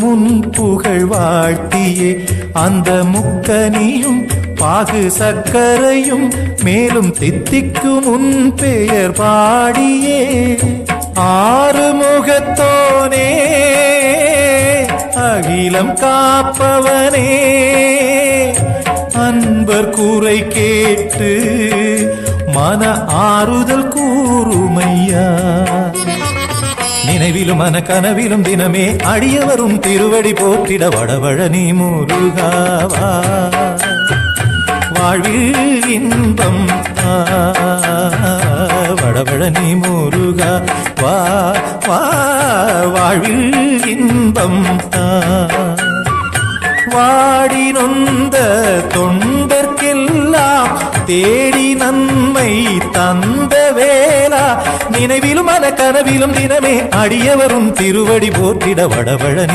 முன் புகழ் வாழ்த்தியே அந்த முக்கனியும் பாகு சக்கரையும் மேலும் தித்திக்கும் உன் பெயர் பாடியே ஆறு முகத்தோனே அகிலம் காப்பவனே அன்பர் கூரை கேட்டு மன ஆறுதல் கூறுமையா நினைவிலும் மன கனவிலும் தினமே அடியவரும் திருவடி போற்றிட வடபழனி முருகாவா வாழ்வில் இன்பம் வடபழனி முருகா வா வாழ்வில் இன்பம் வாடி நொந்த தொண்டர்க்கெல்லாம் தேடி நன்மை தந்த வேளா நினைவிலும் மன கனவிலும் தினமே அடியவரும் திருவடி போற்றிட வடபழனி